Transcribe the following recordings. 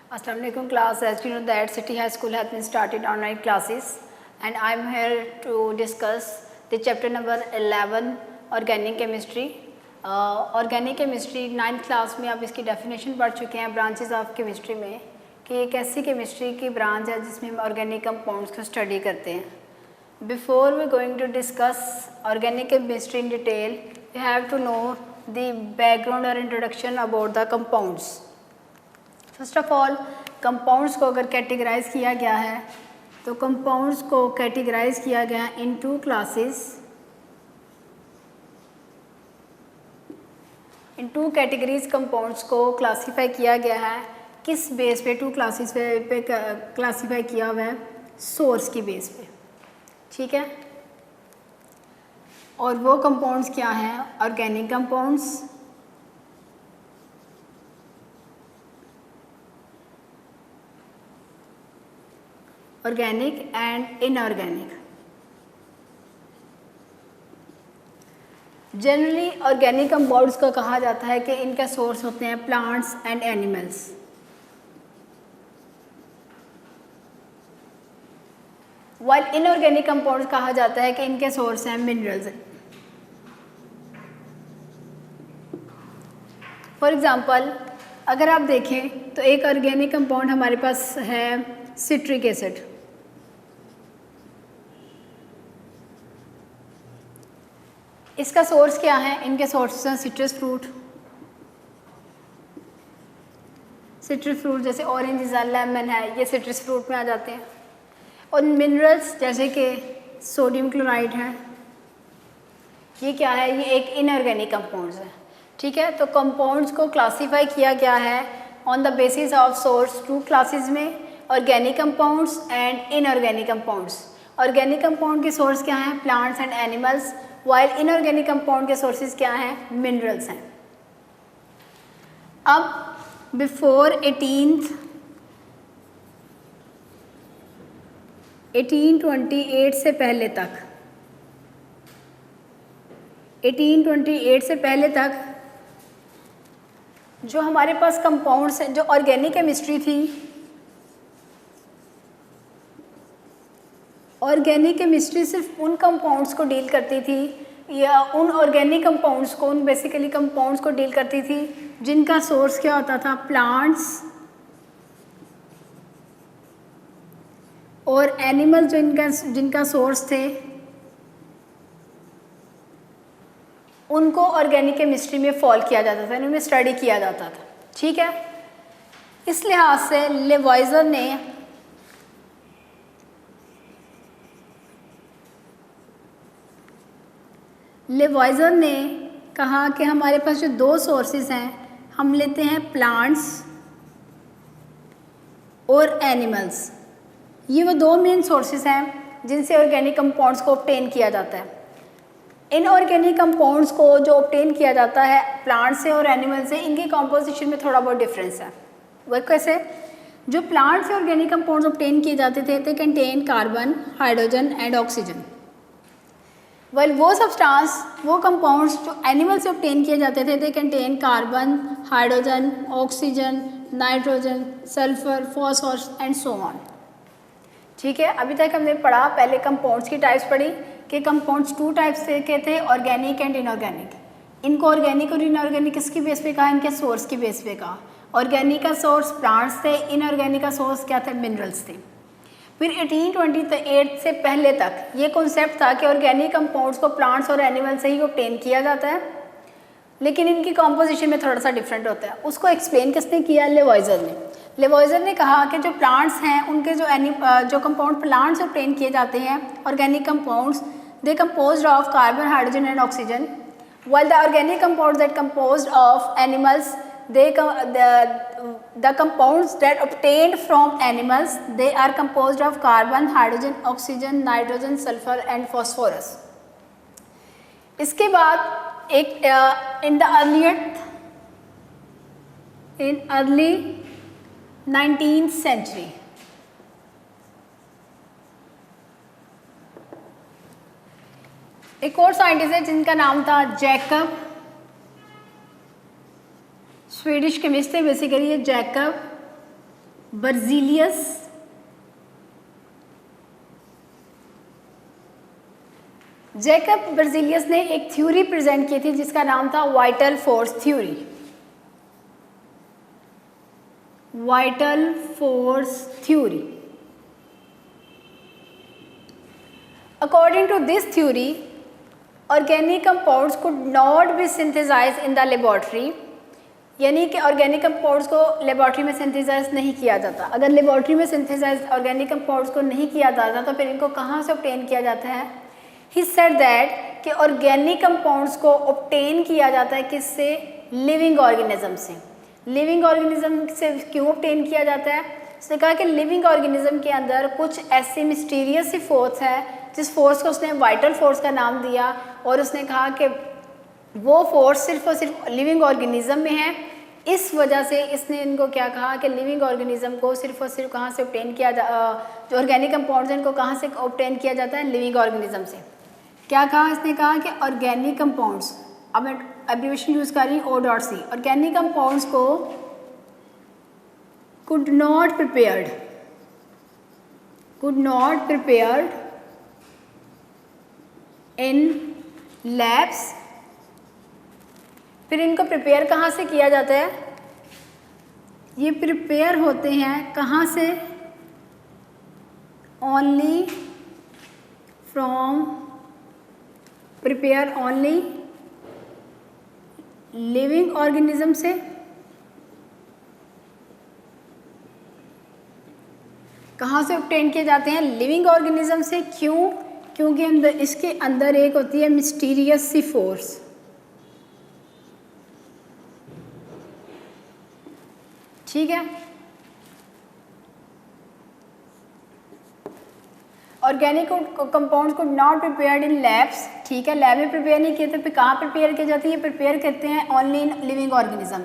Assalamu alaikum class. As you know that City High School has been started online classes and I am here to discuss the chapter number 11 Organic Chemistry. Organic Chemistry 9th class में आप इसकी definition पढ़ चुके हैं branches of chemistry में कि एक ऐसी केमिस्ट्री की ब्रांच है जिसमें हम ऑर्गेनिक कंपाउंड्स को स्टडी करते हैं. Before we going to discuss organic chemistry in detail, we have to know the background or introduction about the compounds. First of all compounds को अगर कैटेगराइज किया गया है तो कंपाउंड्स को कैटेगराइज किया गया in two classes. In two categories compounds को क्लासीफाई किया गया है. किस बेस पे टू क्लासेस पे क्लासीफाई किया हुआ है? सोर्स की बेस पे. ठीक है. और वो कंपाउंड्स क्या हैं? Organic compounds, organic and inorganic. Generally organic compounds को कहा जाता है कि इनका सोर्स होते हैं plants and animals. While inorganic compounds कहा जाता है कि इनके सोर्स हैं मिनरल्स. फॉर एग्जांपल अगर आप देखें तो एक ऑर्गेनिक कंपाउंड हमारे पास है सिट्रिक एसिड. इसका सोर्स क्या है? इनके सोर्सेस हैं सिट्रस फ्रूट. सिट्रस फ्रूट जैसे ऑरेंज है, लेमन है, ये सिट्रस फ्रूट में आ जाते हैं. और मिनरल्स जैसे कि सोडियम क्लोराइड है, ये क्या है? ये एक इनऑर्गेनिक कंपाउंड्स है. ठीक है. तो कंपाउंड्स को क्लासीफाई किया गया है on the basis of source two classes में, organic compounds and inorganic compounds. Organic compound के सोर्स क्या हैं? Plants and animals. While inorganic compound के सोर्सेज क्या हैं? मिनरल्स हैं. अब बिफोर 1828 से पहले तक 1828 से पहले तक जो हमारे पास कंपाउंड्स हैं, जो ऑर्गेनिक केमिस्ट्री थी, ऑर्गेनिक केमिस्ट्री सिर्फ उन कंपाउंड्स को डील करती थी या उन ऑर्गेनिक कंपाउंड्स को, उन बेसिकली कंपाउंड्स को डील करती थी जिनका सोर्स क्या होता था? प्लांट्स और एनिमल जिनका सोर्स थे उनको ऑर्गेनिक केमिस्ट्री में फॉल किया जाता था, उनमें स्टडी किया जाता था. ठीक है. इस लिहाज से लेवॉइजर ने कहा कि हमारे पास जो दो सोर्सेज हैं, हम लेते हैं प्लांट्स और एनिमल्स. ये वो दो मेन सोर्सेज हैं जिनसे ऑर्गेनिक कंपाउंड्स को ऑब्टेन किया जाता है. इन ऑर्गेनिक कंपाउंड्स को जो ऑब्टेन किया जाता है प्लांट से और एनिमल से, इनकी कॉम्पोजिशन में थोड़ा बहुत डिफरेंस है. वह कैसे? जो प्लांट से ऑर्गेनिक कंपाउंड्स ऑब्टेन किए जाते थे they contain carbon, hydrogen and oxygen. Well वो सब्सटेंस, वो कंपाउंड्स जो एनिमल से ऑब्टेन किए जाते थे they contain carbon, hydrogen, oxygen, nitrogen, sulphur, phosphorus and so on. ठीक है. अभी तक हमने पढ़ा, पहले कंपाउंड्स की टाइप्स पढ़ी कि कंपाउंड्स टू टाइप्स के थे, ऑर्गेनिक एंड इनऑर्गेनिक. इनको ऑर्गेनिक और इनऑर्गेनिक किसकी बेस पे कहा? इनके सोर्स की बेस पे कहा. ऑर्गेनिक का सोर्स प्लांट्स थे, इनऑर्गेनिक का सोर्स क्या थे? मिनरल्स थे. फिर 1828 से पहले तक ये कॉन्सेप्ट था कि ऑर्गेनिक कंपाउंड्स को प्लांट्स और एनिमल से ही ऑब्टेन किया जाता है, लेकिन इनकी कॉम्पोजिशन में थोड़ा सा डिफरेंट होता है. उसको एक्सप्लेन किसने किया? लेवॉइजर ने. लेवॉइजर ने कहा कि जो प्लांट्स हैं उनके जो कंपाउंड प्लांट्स से ऑब्टेन किए जाते हैं organic compounds, they composed of carbon, hydrogen and oxygen. While the organic compounds that composed of animals, the compounds that obtained from animals, they are composed of carbon, hydrogen, oxygen, nitrogen, sulfur and phosphorus. इसके बाद एक in early 19th century एक और scientist है जिनका नाम था Jacob, Swedish chemist थे बेसिकली ये जैकब बर्जीलियस, जैकब बर्जीलियस ने एक थ्योरी प्रेजेंट की थी जिसका नाम था vital force theory. Vital force theory. According to this theory, organic compounds could not be synthesized in the laboratory, यानी कि ऑर्गेनिक कंपाउंड्स को लेबॉर्ट्री में सिंथेसाइज नहीं किया जाता। अगर लेबॉर्ट्री में सिंथेसाइज ऑर्गेनिक कंपाउंड्स को नहीं किया जाता तो फिर इनको कहाँ से ऑब्टेन किया जाता है? ही सेड दैट कि ऑर्गेनिक कंपाउंड्स को ऑब्टेन किया जाता है किससे? लिविंग ऑर्गेनिज्म से। लिविंग ऑर्गेनिज्म से क्यों ऑब्टेन किया जाता है? उसने कहा कि लिविंग ऑर्गेनिज्म के अंदर कुछ ऐसी मिस्टीरियस सी फोर्स है जिस फोर्स को उसने वाइटल फोर्स का नाम दिया, और उसने कहा कि वो फोर्स सिर्फ और सिर्फ लिविंग ऑर्गेनिज्म में है। इस वजह से इसने इनको क्या कहा कि लिविंग ऑर्गेनिज्म को सिर्फ और सिर्फ कहाँ से ऑब्टेन किया जो ऑर्गेनिक कंपाउंड्स हैं इनको कहाँ से ऑब्टेन किया जाता है? लिविंग ऑर्गेनिज्म से। क्या कहा इसने? कहा कि ऑर्गेनिक कंपाउंड्स, अब मैं एब्रिविएशन यूज़ कर रही हूँ OC, ऑर्गेनिक कंपाउंड्स को could not prepared in labs। फिर इनको प्रिपेयर कहाँ से किया जाता है? ये प्रिपेयर होते हैं कहाँ से? Only from prepare only living organism से। कहाँ से ऑब्टेन किए जाते हैं? लिविंग ऑर्गेनिज्म से। क्यों? क्योंकि इसके अंदर एक होती है मिस्टीरियस सी फोर्स। ठीक है, ऑर्गेनिक कंपाउंड्स को नॉट प्रिपेयर्ड इन लैब्स। ठीक है, लैब में प्रिपेयर नहीं किए तो फिर कहाँ प्रिपेयर की जाती है? प्रिपेयर करते हैं only in living organism,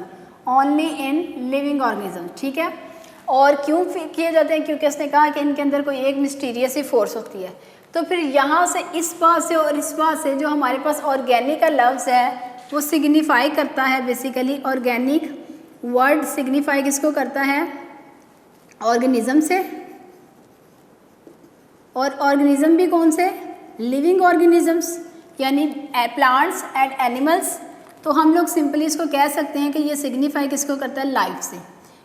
only in living organism. ठीक है, और क्यों किए जाते हैं? क्योंकि उसने कहा कि इनके अंदर कोई एक मिस्टीरियस सी फोर्स होती है। तो फिर यहाँ से इस बात से और इस बात से जो हमारे पास ऑर्गेनिक का लफ्ज़ है वो सिग्निफाई करता है बेसिकली, ऑर्गेनिक वर्ड सिग्निफाई किसको करता है? ऑर्गेनिज्म से। और ऑर्गेनिज्म भी कौन से? लिविंग ऑर्गेनिजम्स, यानी प्लांट्स एंड एनिमल्स। तो हम लोग सिंपली इसको कह सकते हैं कि ये सिग्निफाई किसको करता है? लाइफ से।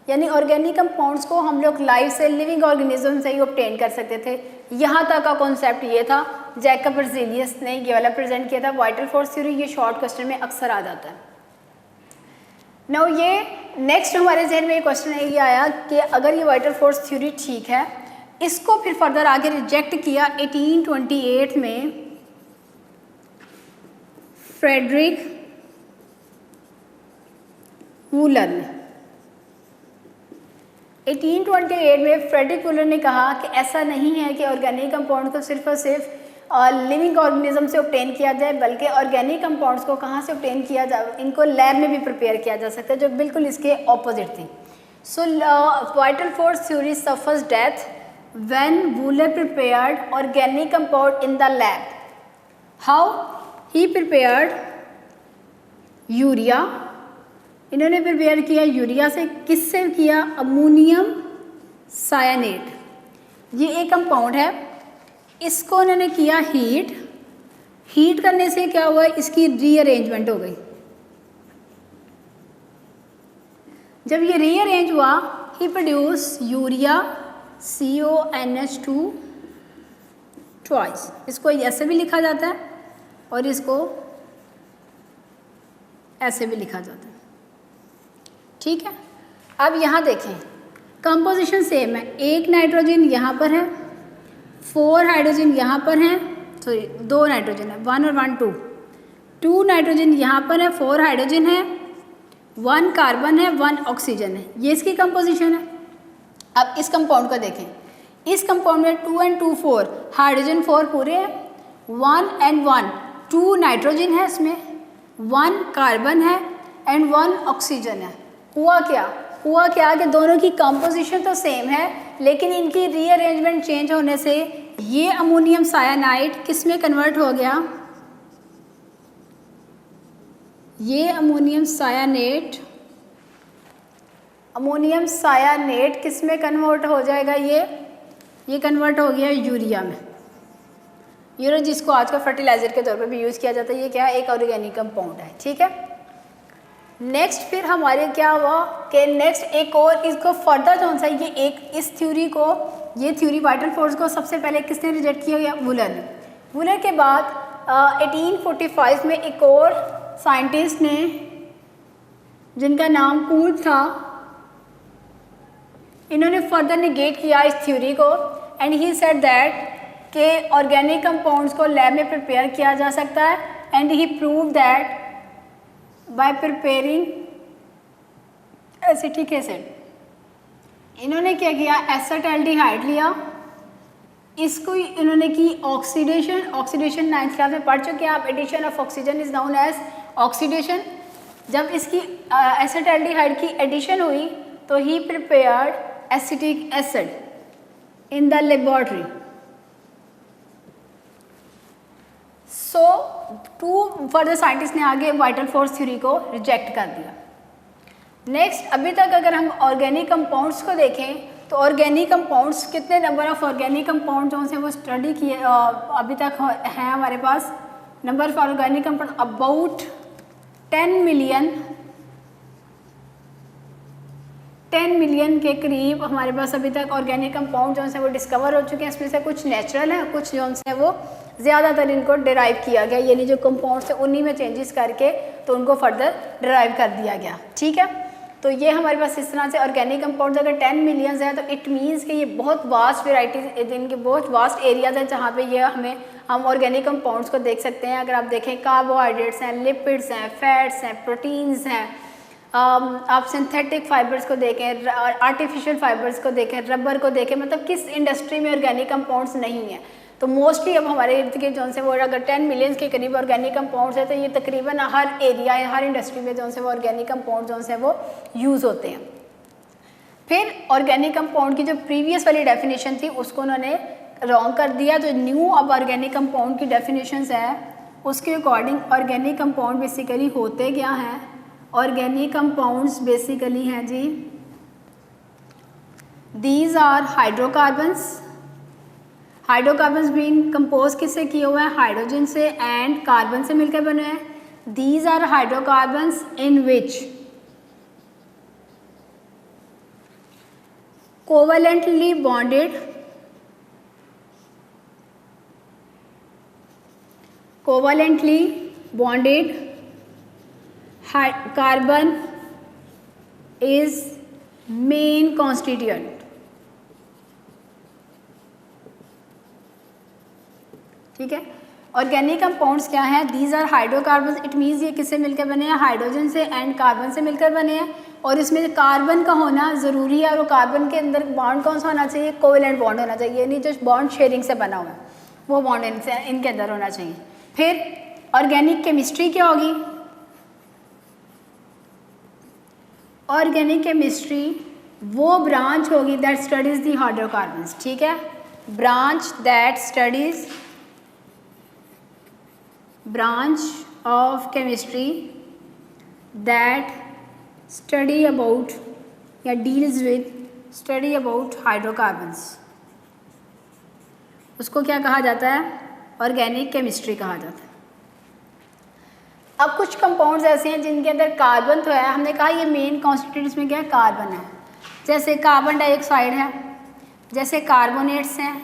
यानी ऑर्गेनिक कंपाउंड्स को हम लोग लाइफ से, लिविंग ऑर्गेनिज्म से ही ऑब्टेन कर सकते थे। यहाँ तक का कॉन्सेप्ट ये था। जैकब बर्जीलियस ने ये वाला प्रेजेंट किया था वाइटल फोर्स थ्योरी। ये शॉर्ट क्वेश्चन में अक्सर आ जाता है। नाउ ये नेक्स्ट हमारे जहन में एक क्वेश्चन ये आया कि अगर ये वाइटल फोर्स थ्योरी ठीक है, इसको फिर फर्दर आगे रिजेक्ट किया 1828 में फ्रेडरिक वूलर ने। 1828 में फ्रेडरिक वूलर ने कहा कि ऐसा नहीं है कि ऑर्गेनिक कंपाउंड को सिर्फ और सिर्फ लिविंग ऑर्गेनिज्म से ऑब्टेन किया जाए, बल्कि ऑर्गेनिक कंपाउंड्स को कहाँ से ऑब्टेन किया जाए? इनको लैब में भी प्रिपेयर किया जा सकता है, जो बिल्कुल इसके ऑपोजिट थी। So vital force theory suffers death when Wohler prepared organic compound in the lab. How he prepared? Urea. इन्होंने प्रिपेयर किया यूरिया से। किससे किया? Ammonium cyanate. ये एक कंपाउंड है, इसको इन्होंने किया हीट। हीट करने से क्या हुआ? इसकी रीअरेंजमेंट हो गई। जब ये रीअरेंज हुआ, ही प्रोड्यूस यूरिया CONH2 ट्वाइस। इसको ऐसे भी लिखा जाता है और इसको ऐसे भी लिखा जाता है। ठीक है, अब यहाँ देखें कंपोजिशन सेम है। एक नाइट्रोजन यहाँ पर है, 4 हाइड्रोजन यहाँ पर हैं, सॉरी 2 नाइट्रोजन है, 1 और 1 2 नाइट्रोजन यहाँ पर है, 4 हाइड्रोजन है, 1 कार्बन है, 1 ऑक्सीजन है। ये इसकी कंपोजिशन है। अब इस कंपाउंड को देखें। इस कंपाउंड में 2 and 2 4 हाइड्रोजन 4 पूरे हैं, 1 and 1 2 नाइट्रोजन है, इसमें 1 कार्बन है एंड 1 ऑक्सीजन है। हुआ क्या कि दोनों की कंपोजिशन तो सेम है, लेकिन इनकी रीअरेंजमेंट चेंज होने से ये अमोनियम सायानाइड किस में कन्वर्ट हो गया? ये अमोनियम सायानेट अमोनियम सायानेट किस में कन्वर्ट हो जाएगा? ये कन्वर्ट हो गया यूरिया में। यूरिया जिसको आजकल फर्टिलाइज़र के तौर पे भी यूज़ किया जाता है, ये क्या है? एक ऑर्गेनिक कंपाउंड है। ठीक है, नेक्स्ट फिर हमारे क्या हुआ कि नेक्स्ट एक और इसको फर्दर कौन सा ये एक इस थ्योरी को, ये थ्योरी वाइटल फोर्स को सबसे पहले किसने रिजेक्ट किया गया? वुलर ने। वुलर के बाद 1845 में एक और साइंटिस्ट ने जिनका नाम कूल था, इन्होंने फर्दर निगेट किया इस थ्योरी को एंड ही सेड दैट के ऑर्गेनिक कंपाउंड्स को लैब में प्रिपेयर किया जा सकता है and he prove that bye preparing acetic acid. इन्होंने क्या किया? एसिटाल्डिहाइड लिया, इसको इन्होंने की ऑक्सीडेशन 9th क्लास में पढ़ चुके हैं आप। Addition of oxygen is known as oxidation. जब इसकी एसिटाल्डिहाइड की एडिशन हुई तो he prepared acetic acid in the laboratory. So two further scientist ने आगे वाइटल फोर्स थ्योरी को रिजेक्ट कर दिया। नेक्स्ट अभी तक अगर हम ऑर्गेनिक कंपाउंड्स को देखें तो ऑर्गेनिक कंपाउंड्स कितने नंबर ऑफ ऑर्गेनिक कंपाउंड जो से वो स्टडी किए अभी तक हैं हमारे पास। Number of organic compound about 10 million के करीब हमारे पास अभी तक ऑर्गेनिक कंपाउंड जो से वो डिस्कवर हो चुके हैं। इसमें से कुछ नेचुरल हैं, कुछ जो से वो ज़्यादातर इनको डिराइव किया गया, यानी जो कंपाउंड्स है उन्हीं में चेंजेस करके तो उनको फर्दर डिराइव कर दिया गया। ठीक है, तो ये हमारे पास इस तरह से ऑर्गेनिक कंपाउंड्स अगर 10 मिलियंस है तो इट मीन्स कि ये बहुत वास्ट वेराइटीज, इनके बहुत वास्ट एरियाज हैं जहाँ पे ये हम ऑर्गेनिक कंपाउंड्स को देख सकते हैं। अगर आप देखें कार्बोहाइड्रेट्स हैं, लिपिड्स हैं, फैट्स हैं, प्रोटीन्स हैं, आप सिंथेटिक फाइबर्स को देखें, आर्टिफिशियल फाइबर्स को देखें, रबर को देखें, मतलब किस इंडस्ट्री में ऑर्गेनिक कंपाउंड्स नहीं हैं। तो मोस्टली अब हमारे इर्द गिर्द जो से वो अगर 10 मिलियन के करीब ऑर्गेनिक कंपाउंड्स है तो ये तकरीबन हर एरिया या हर इंडस्ट्री में जो से वो ऑर्गेनिक कंपाउंड जो से वो यूज़ होते हैं। फिर ऑर्गेनिक कंपाउंड की जो प्रीवियस वाली डेफिनेशन थी उसको उन्होंने रॉन्ग कर दिया। जो न्यू अब ऑर्गेनिक कंपाउंड की डेफिनेशंस है उसके अकॉर्डिंग ऑर्गेनिक कंपाउंड बेसिकली होते क्या हैं? ऑर्गेनिक कंपाउंड्स बेसिकली हैं जी, these are hydrocarbons. Hydrocarbons being compose किससे किए हुए हैं? हाइड्रोजन से एंड कार्बन से मिलकर बने हैं। These are hydrocarbons in which covalently bonded carbon is main constituent. ठीक है, ऑर्गेनिक कंपाउंड्स क्या हैं? These are hydrocarbons. It means ये किससे मिलकर बने हैं? हाइड्रोजन से एंड कार्बन से मिलकर बने हैं और इसमें कार्बन का होना ज़रूरी है और वो कार्बन के अंदर बॉन्ड कौन सा होना चाहिए? कोवेलेंट बॉन्ड होना चाहिए, यानी जो बॉन्ड शेयरिंग से बना हुआ है वो बॉन्ड इनके अंदर होना चाहिए। फिर ऑर्गेनिक केमिस्ट्री क्या होगी? ऑर्गेनिक केमिस्ट्री वो ब्रांच होगी दैट स्टडीज दी हाइड्रोकार्बन्स। ठीक है, branch that studies branch of chemistry that study about या deals with study about hydrocarbons, उसको क्या कहा जाता है? ऑर्गेनिक केमिस्ट्री कहा जाता है। अब कुछ कंपाउंड्स ऐसे हैं जिनके अंदर कार्बन तो है, हमने कहा ये मेन कॉन्स्टिट्यूएंट इसमें क्या है? कार्बन है। जैसे कार्बन डाइऑक्साइड है, जैसे कार्बोनेट्स हैं,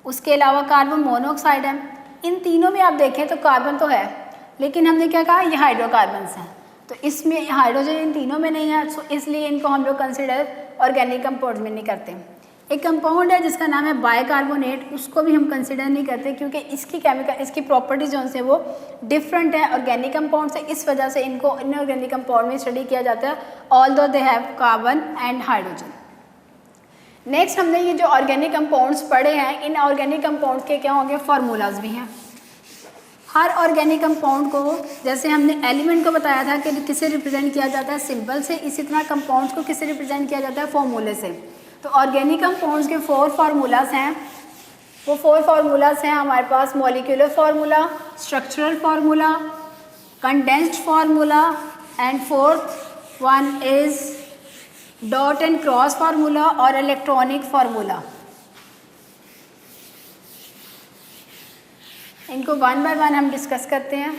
उसके अलावा कार्बन मोनोऑक्साइड है। इन तीनों में आप देखें तो कार्बन तो है, लेकिन हमने क्या कहा? ये हाइड्रोकार्बन्स हैं, तो इसमें हाइड्रोजन इन तीनों में नहीं है, सो इसलिए इनको हम लोग कंसिडर ऑर्गेनिक कंपाउंड में नहीं करते। एक कंपाउंड है जिसका नाम है बाइकार्बोनेट, उसको भी हम कंसिडर नहीं करते क्योंकि इसकी प्रॉपर्टीज जो से वो डिफरेंट है ऑर्गेनिक कंपाउंड से। इस वजह से इनको इनऑर्गेनिक कंपाउंड में स्टडी किया जाता है, although they have carbon and hydrogen. Next हमने ये जो ऑर्गेनिक कंपाउंड्स पढ़े हैं, इन ऑर्गेनिक कंपाउंड के क्या होंगे? फार्मूलाज भी हैं। हर ऑर्गेनिक कंपाउंड को, जैसे हमने एलिमेंट को बताया था कि किससे रिप्रेजेंट किया जाता है? सिंबल से, इसी तरह कंपाउंड्स को किससे रिप्रेजेंट किया जाता है? फॉर्मूले से। तो ऑर्गेनिक कंपाउंड्स के 4 फार्मूलाज हैं। वो 4 फार्मूलाज हैं हमारे पास: molecular formula, structural formula, condensed formula and fourth one is dot and cross formula और इलेक्ट्रॉनिक फार्मूला, इनको वन बाय वन हम डिस्कस करते हैं।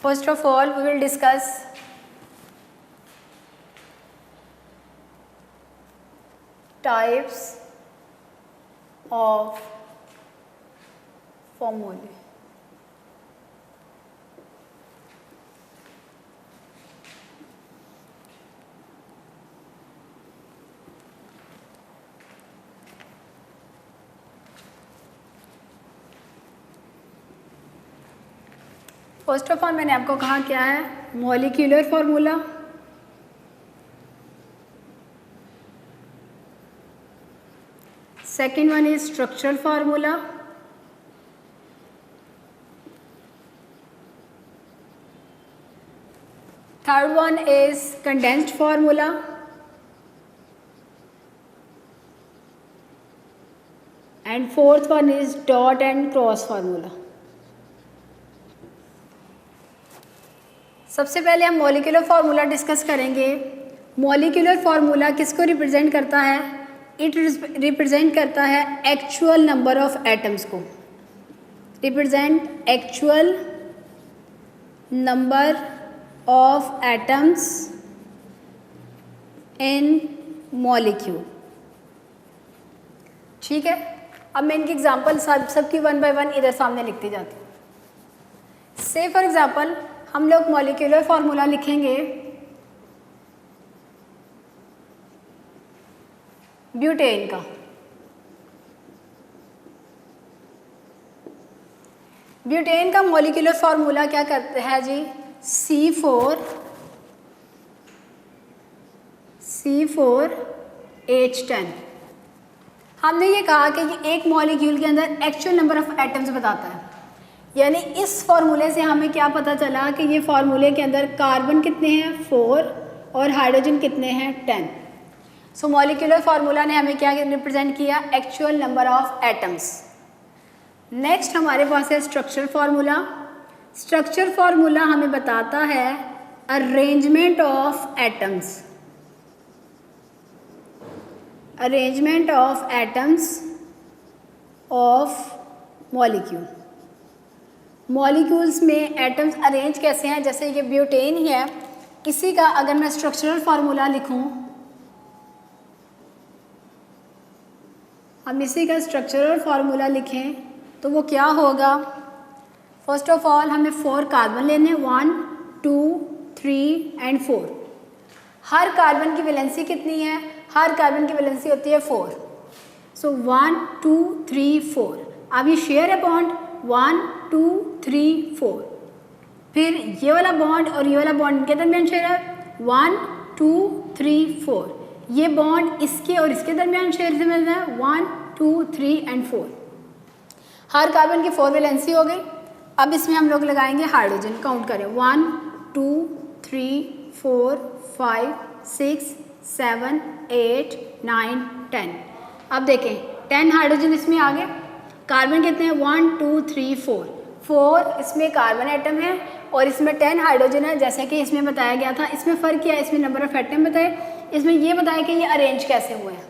First of all we will discuss types of फॉर्मूले। फर्स्ट ऑफ ऑल मैंने आपको कहा क्या है, molecular formula, second one is structural formula, third one is condensed formula, and fourth one is dot and cross formula. सबसे पहले हम molecular formula discuss करेंगे। मॉलिक्यूलर फार्मूला किसको रिप्रेजेंट करता है? इट रिप्रेजेंट करता है एक्चुअल नंबर ऑफ एटम्स को, represent actual number of atoms in molecule. ठीक है, अब मैं इनकी एग्जांपल सबकी वन बाय वन इधर सामने लिखती जाती हूँ। से फॉर एग्जांपल हम लोग मॉलिक्यूलर फार्मूला लिखेंगे ब्यूटेन का। ब्यूटेन का मॉलिक्यूलर फार्मूला क्या करते हैं जी? C4H10। हमने ये कहा कि ये एक मॉलिक्यूल के अंदर एक्चुअल नंबर ऑफ एटम्स बताता है, यानी इस फार्मूले से हमें क्या पता चला कि ये फार्मूले के अंदर कार्बन कितने हैं 4 और हाइड्रोजन कितने हैं 10। सो मॉलिक्यूलर फार्मूला ने हमें क्या रिप्रेजेंट किया? Actual number of atoms. Next हमारे पास है स्ट्रक्चरल फार्मूला। स्ट्रक्चर फार्मूला हमें बताता है arrangement of atoms, arrangement of atoms of molecule. Molecules में एटम्स अरेंज कैसे हैं? जैसे ये ब्यूटेन ही है, इसी का अगर मैं स्ट्रक्चरल फार्मूला लिखूं, हम इसी का स्ट्रक्चरल फार्मूला लिखें तो वो क्या होगा? फर्स्ट ऑफ ऑल हमें 4 कार्बन लेने, 1 2 3 एंड 4। हर कार्बन की वैलेंसी कितनी है? हर कार्बन की वैलेंसी होती है 4। सो 1 2 3 4। अब ये शेयर है बॉन्ड 1 2 3 4। फिर ये वाला बॉन्ड और ये वाला बॉन्ड के दरमियान शेयर है 1 2 3 4। ये बॉन्ड इसके और इसके दरमियान शेयर से मिलता है 1 2 3 एंड 4। हर कार्बन की 4 वैलेंसी हो गई। अब इसमें हम लोग लगाएंगे हाइड्रोजन। काउंट करें 1 2 3 4 5 6 7 8 9 10। अब देखें 10 हाइड्रोजन इसमें आ गए। कार्बन कितने हैं? 1 2 3 4। 4 इसमें कार्बन एटम है और इसमें 10 हाइड्रोजन है, जैसे कि इसमें बताया गया था। इसमें फ़र्क क्या है? इसमें नंबर ऑफ एटम बताए, इसमें ये बताया कि ये अरेंज कैसे हुए हैं।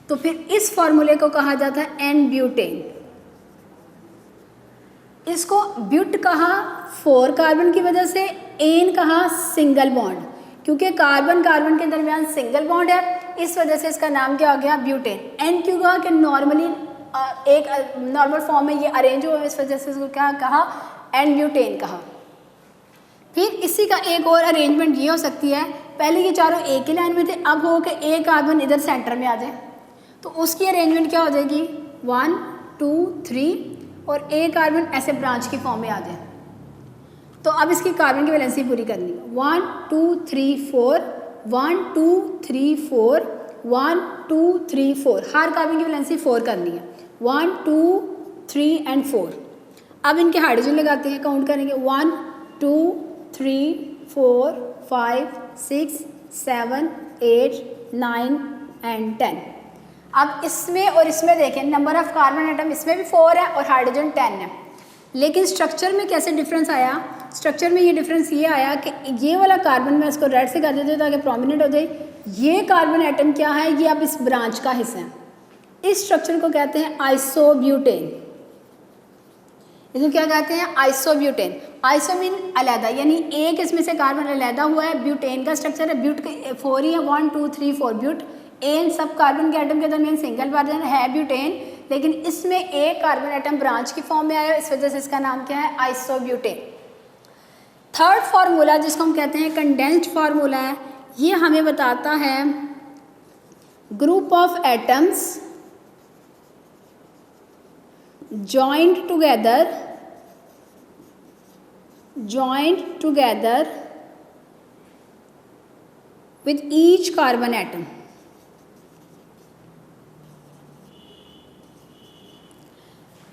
तो फिर इस फॉर्मूले को कहा जाता है एन ब्यूटेन। इसको ब्यूट कहा 4 कार्बन की वजह से, एन कहा सिंगल बॉन्ड, क्योंकि कार्बन कार्बन के दरमियान सिंगल बॉन्ड है, इस वजह से इसका नाम क्या हो गया? ब्यूटेन। एन क्यों कहा? कि नॉर्मली एक नॉर्मल फॉर्म में ये अरेंज हुआ, इस वजह से इसको क्या कहा? एन ब्यूटेन कहा। फिर इसी का एक और अरेंजमेंट ये हो सकती है, पहले ये चारों एक ही लाइन में थे, अब हो के एक कार्बन इधर सेंटर में आ जाए, तो उसकी अरेंजमेंट क्या हो जाएगी? 1 2 3 और एक कार्बन ऐसे ब्रांच की फॉर्म में आ जाए। तो अब इसकी कार्बन की वैलेंसी पूरी करनी है 1 2 3 4 1 2 3 4 1 2 3 4। हर कार्बन की वैलेंसी 4 करनी है, 1 2 3 एंड 4। अब इनके हाइड्रोजन लगाते हैं, काउंट करेंगे 1 2 3 4 5 6 7 8 9 एंड 10। अब इसमें और इसमें देखें नंबर ऑफ कार्बन एटम इसमें भी 4 है और हाइड्रोजन 10 है, लेकिन स्ट्रक्चर में कैसे डिफरेंस आया? स्ट्रक्चर में ये डिफरेंस ये आया कि ये वाला कार्बन मैं इसको रेड से कर देती हूँ ताकि प्रोमिनेंट हो जाए। ये कार्बन एटम क्या है, ये अब इस ब्रांच का हिस्सा है। इस स्ट्रक्चर को कहते हैं आइसोब्यूटेन। इसको क्या कहते हैं, आइसोब्यूटेन। आइसो मीन अलहदा, यानी एक इसमें से कार्बन अलहदा हुआ है। ब्यूटेन का स्ट्रक्चर है, ब्यूट के 4 ही है, 1 2 3 4 ब्यूट। एन सब कार्बन के एटम के दरमियान सिंगल वर्जन है ब्यूटेन, लेकिन इसमें एक कार्बन एटम ब्रांच की फॉर्म में आया, इस वजह से इसका नाम क्या है, आइसोब्यूटेन। थर्ड फार्मूला जिसको हम कहते हैं कंडेंस्ड फार्मूला है, ये हमें बताता है group of atoms joined together with each carbon atom।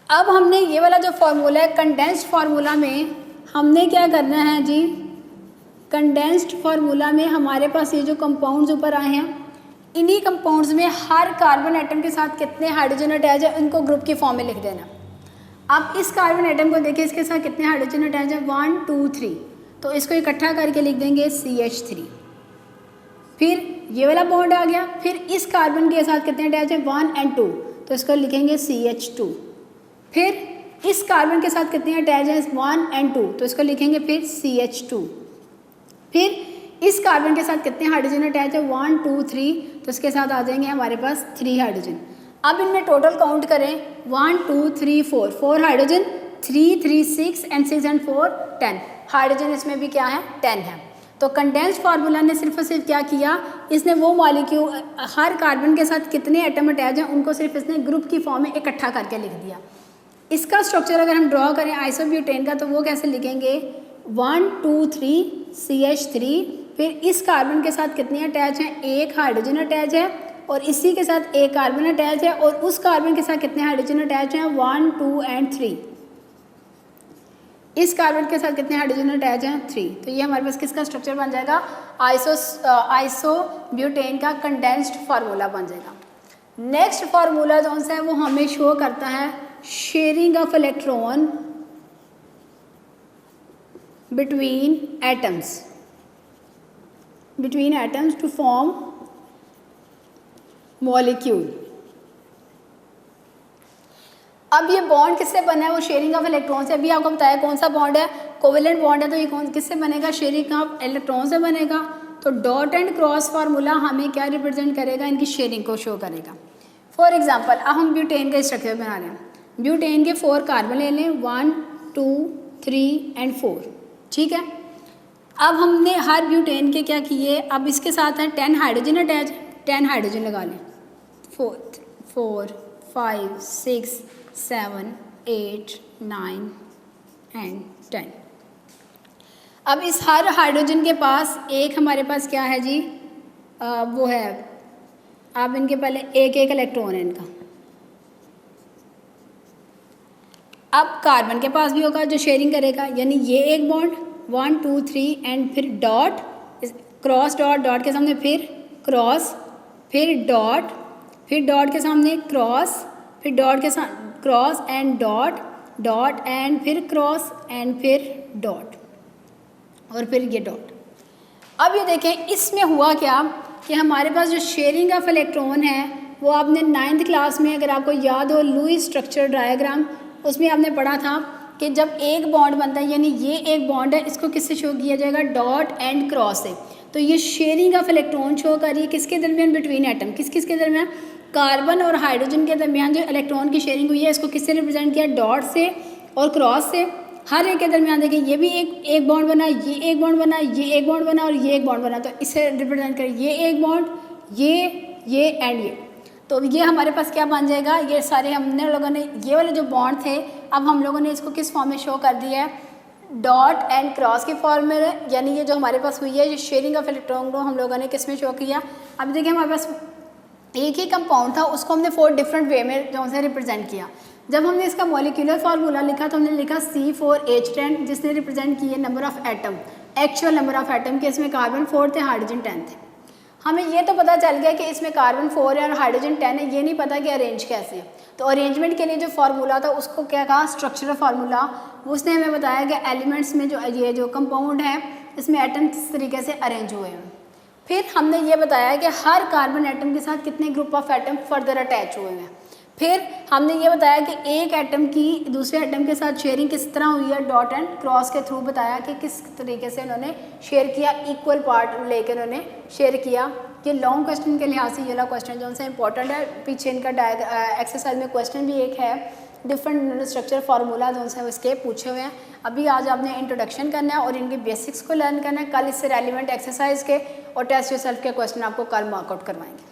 अब हमने ये वाला जो फार्मूला है कंडेंस्ड फार्मूला में हमने क्या करना है जी, कंडेंस्ड फार्मूला में हमारे पास ये जो कंपाउंड्स ऊपर आए हैं, इन्हीं कंपाउंड्स में हर कार्बन एटम के साथ कितने हाइड्रोजन अटैच है उनको ग्रुप की फॉर्म में लिख देना। आप इस कार्बन एटम को देखिए, इसके साथ कितने हाइड्रोजन अटैच है, 1 2 3, तो इसको इकट्ठा करके लिख देंगे CH3। फिर ये वाला बॉन्ड आ गया, फिर इस कार्बन के साथ कितने अटैच है, 1 और 2, तो इसको लिखेंगे CH2। फिर इस कार्बन के साथ कितने अटैच है, 1 और 2, तो इसको लिखेंगे फिर CH2। फिर इस कार्बन के साथ कितने हाइड्रोजन अटैच है, 1 2 3, तो इसके साथ आ जाएंगे हमारे पास 3 हाइड्रोजन। अब इनमें टोटल काउंट करें, 1 2 3 4 हाइड्रोजन, 3 3 6 एंड 6 एंड 4 10 हाइड्रोजन, इसमें भी क्या है, 10 है। तो कंडेंस्ड फार्मूला ने सिर्फ और सिर्फ क्या किया, इसने वो मॉलिक्यूल हर कार्बन के साथ कितने एटम अटैच हैं उनको सिर्फ इसने ग्रुप की फॉर्म में इकट्ठा करके लिख दिया। इसका स्ट्रक्चर अगर हम ड्रॉ करें आइसोब्यूटेन का, तो वो कैसे लिखेंगे, 1 2 3 CH3, फिर इस कार्बन के साथ कितने अटैच हैं, एक हाइड्रोजन अटैच है, और इसी के साथ एक कार्बन अटैच है, और उस कार्बन के साथ कितने हाइड्रोजन अटैच हैं, 1 2 एंड 3। इस कार्बन के साथ कितने हाइड्रोजन अटैच हैं, 3। तो ये हमारे पास किसका स्ट्रक्चर बन जाएगा, आइसोब्यूटेन का कंडेंस्ड फार्मूला बन जाएगा। नेक्स्ट फार्मूला जो सा है वो हमें शो करता है sharing of electron between atoms to form molecule। अब ये बॉन्ड किससे बना है, वो शेयरिंग ऑफ इलेक्ट्रॉन से। अभी आपको बताया कौन सा बॉन्ड है, कोवेलेंट बॉन्ड है, तो ये कौन किससे बनेगा, शेयरिंग ऑफ इलेक्ट्रॉन से बनेगा। तो डॉट एंड क्रॉस फार्मूला हमें क्या रिप्रेजेंट करेगा, इनकी शेयरिंग को शो करेगा। फॉर एग्जांपल अब हम ब्यूटेन का स्ट्रक्चर बना रहे हैं, ब्यूटेन के 4 कार्बन ले लें, 1 2 3 एंड 4, ठीक है। अब हमने हर ब्यूटेन के क्या किए, अब इसके साथ है 10 हाइड्रोजन अटैच, 10 हाइड्रोजन लगा लें, 4 5 6 7 8 9 एंड 10। अब इस हर हाइड्रोजन के पास एक हमारे पास क्या है जी, वो है, अब इनके पहले एक एक इलेक्ट्रॉन है इनका। अब कार्बन के पास भी होगा जो शेयरिंग करेगा, यानी ये एक बॉन्ड 1 2 3 एंड फिर डॉट, क्रॉस डॉट, डॉट के सामने फिर क्रॉस, फिर डॉट, फिर डॉट के सामने क्रॉस, फिर डॉट के साथ cross and dot, dot and फिर क्रॉस एंड फिर डॉट, और फिर ये डॉट। अब ये देखें इसमें हुआ क्या कि हमारे पास जो शेयरिंग ऑफ इलेक्ट्रॉन है वो आपने 9th क्लास में, अगर आपको याद हो, लुईस स्ट्रक्चर डायग्राम, उसमें आपने पढ़ा था कि जब एक बॉन्ड बनता है, यानी ये एक बॉन्ड है, इसको किससे शो किया जाएगा, डॉट एंड क्रॉस से। तो ये शेयरिंग ऑफ इलेक्ट्रॉन शो कर रही है किसके दरमियान, बिटवीन एटम, किस किस के दरमियान, कार्बन और हाइड्रोजन के दरमियान जो इलेक्ट्रॉन की शेयरिंग हुई है, इसको किससे रिप्रेजेंट किया, डॉट से और क्रॉस से। हर एक के दरमियान देखिए ये भी एक बॉन्ड बना, ये एक बॉन्ड बना, ये एक बॉन्ड बना और ये एक बॉन्ड बना, तो इससे रिप्रेजेंट करें ये एक बॉन्ड, ये एंड ये। तो ये हमारे पास क्या बन जाएगा, ये सारे हमने लोगों ने ये वाले जो बॉन्ड थे, अब हम लोगों ने इसको किस फॉर्म में शो कर दिया है, डॉट एंड क्रॉस के फॉर्म में। यानी ये जो हमारे पास हुई है, ये शेयरिंग ऑफ इलेक्ट्रॉन को हम लोगों ने किस में शो किया। अब देखिए हमारे पास एक ही कंपाउंड था, उसको हमने 4 डिफरेंट वे में जो से रिप्रेजेंट किया। जब हमने इसका मॉलिक्यूलर फार्मूला लिखा तो हमने लिखा C4H10, जिसने रिप्रेजेंट किए number of atom, actual number of atom के। इसमें कार्बन 4 थे, हाइड्रोजन 10 थे। हमें ये तो पता चल गया कि इसमें कार्बन 4 है और हाइड्रोजन 10 है, ये नहीं पता कि अरेंज कैसे है। तो अरेंजमेंट के लिए जो फार्मूला था उसको क्या कहा, स्ट्रक्चरल फार्मूला। उसने हमें बताया कि एलिमेंट्स में जो ये जो कंपाउंड है इसमें एटम किस तरीके से अरेंज हुए हैं। फिर हमने ये बताया कि हर कार्बन एटम के साथ कितने group of atom further attach हुए हैं। फिर हमने ये बताया कि एक एटम की दूसरे एटम के साथ शेयरिंग किस तरह हुई है, डॉट एंड क्रॉस के थ्रू बताया कि किस तरीके से उन्होंने शेयर किया, इक्वल पार्ट लेकर उन्होंने शेयर किया। कि लॉन्ग क्वेश्चन के लिहाज से ये वाला क्वेश्चन जो है इंपॉर्टेंट है। पीछे इनका एक्सरसाइज में क्वेश्चन भी एक है, डिफरेंट स्ट्रक्चर फार्मूला जो है इसके पूछे हुए हैं। अभी आज आपने इंट्रोडक्शन करना है और इनके बेसिक्स को लर्न करना है। कल इससे रेलिवेंट एक्सरसाइज के और टेस्ट योरसेल्फ के क्वेश्चन आपको कल मार्कआउट करवाएंगे।